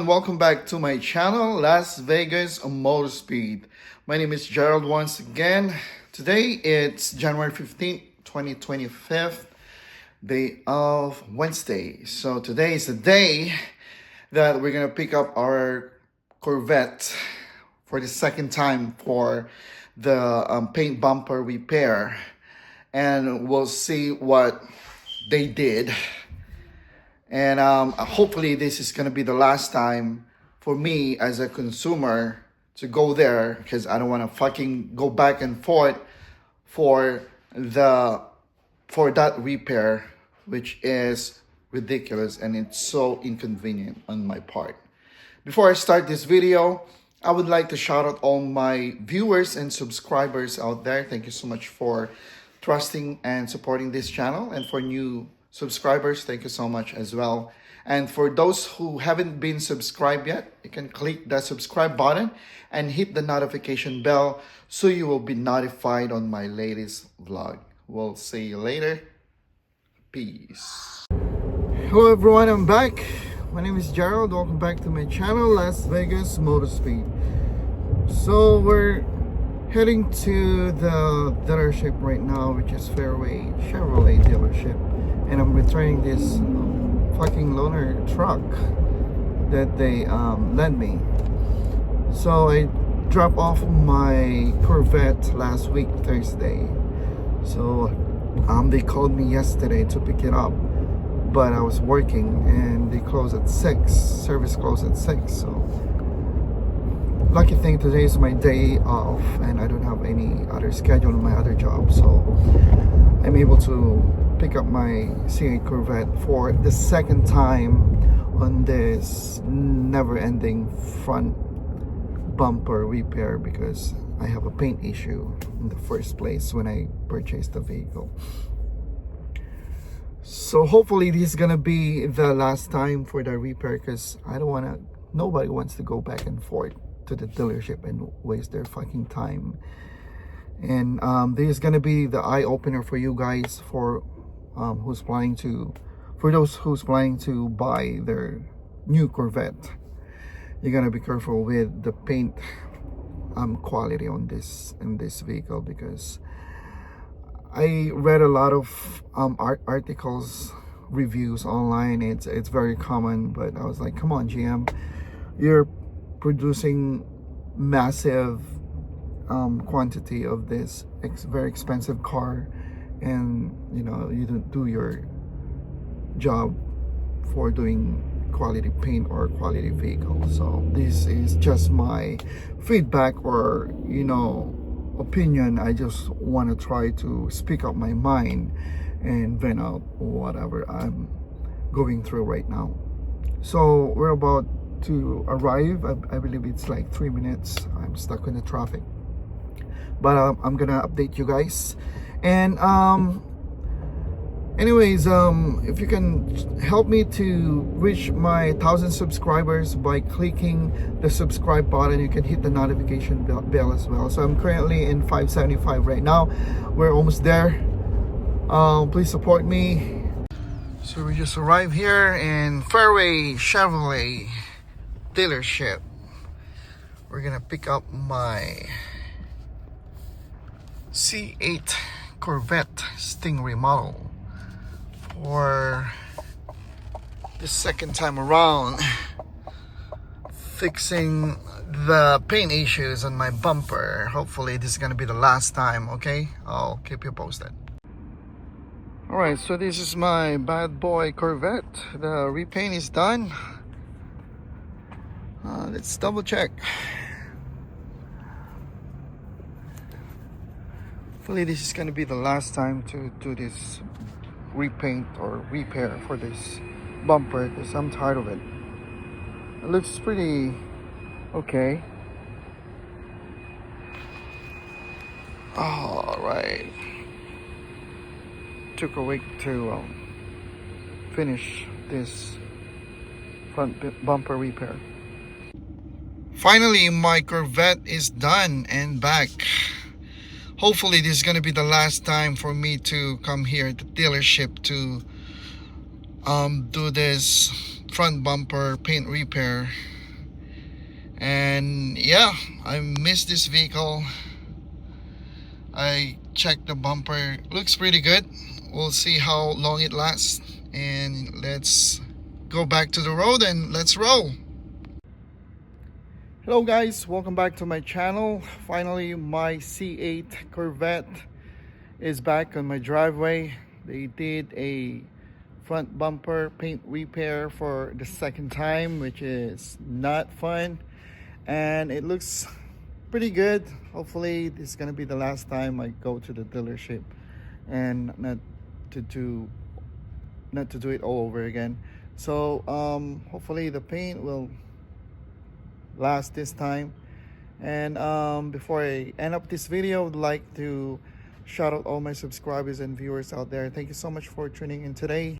everyone, welcome back to my channel, Las Vegas Motor Speed. My name is Gerald once again. Today it's January 15th, 2025, day of Wednesday. So today is the day that we're gonna pick up our Corvette for the second time for the paint bumper repair, and we'll see what they did. And hopefully this is going to be the last time for me as a consumer to go there, because I don't want to fucking go back and forth for that repair, which is ridiculous and it's so inconvenient on my part. Before I start this video, I would like to shout out all my viewers and subscribers out there. Thank you so much for trusting and supporting this channel, and for new subscribers, thank you so much as well. And for those who haven't been subscribed yet, you can click the subscribe button and hit the notification bell so you will be notified on my latest vlog. We'll see you later. Peace. Hello everyone, I'm back. My name is Gerald. Welcome back to my channel, Las Vegas Motor Speed. So we're heading to the dealership right now, which is Fairway Chevrolet dealership. And I'm returning this fucking loaner truck that they lent me. So I dropped off my Corvette last week, Thursday. So they called me yesterday to pick it up, but I was working and they close at 6. Service closed at 6. So lucky thing, today is my day off and I don't have any other schedule in my other job. So I'm able to pick up my C8 Corvette for the second time on this never-ending front bumper repair, because I have a paint issue in the first place when I purchased the vehicle. So hopefully this is gonna be the last time for the repair, because nobody wants to go back and forth to the dealership and waste their fucking time. And this is gonna be the eye-opener for you guys, for those who's planning to buy their new Corvette. You're gonna be careful with the paint quality on this vehicle, because I read a lot of articles, reviews online. It's very common, but I was like, come on GM, you're producing massive quantity of this very expensive car, and you know, you don't do your job for doing quality paint or quality vehicle. So this is just my feedback, or you know, opinion. I just want to try to speak out my mind and vent out whatever I'm going through right now. So we're about to arrive. I believe it's like 3 minutes. I'm stuck in the traffic, but I'm gonna update you guys. And anyways, if you can help me to reach my 1,000 subscribers by clicking the subscribe button, you can hit the notification bell as well. So I'm currently in 575 right now. We're almost there. Please support me. So we just arrived here in Fairway Chevrolet dealership. We're gonna pick up my C8 Corvette Stingray model for the second time around, fixing the paint issues on my bumper. Hopefully this is gonna be the last time. Okay, I'll keep you posted. Alright, so this is my bad boy Corvette. The repaint is done. Let's double check. Hopefully this is going to be the last time to do this repaint or repair for this bumper, because I'm tired of it. It looks pretty okay. Alright. Took a week to finish this front bumper repair. Finally, my Corvette is done and back. Hopefully this is going to be the last time for me to come here at the dealership to do this front bumper paint repair. And yeah, I missed this vehicle. I checked the bumper, looks pretty good. We'll see how long it lasts, and let's go back to the road and let's roll. Hello guys, welcome back to my channel. Finally, my C8 Corvette is back on my driveway. They did a front bumper paint repair for the second time, which is not fun, and it looks pretty good. Hopefully this is gonna be the last time I go to the dealership and not to do it all over again. So hopefully the paint will last this time. And before I end up this video, I would like to shout out all my subscribers and viewers out there. Thank you so much for tuning in today.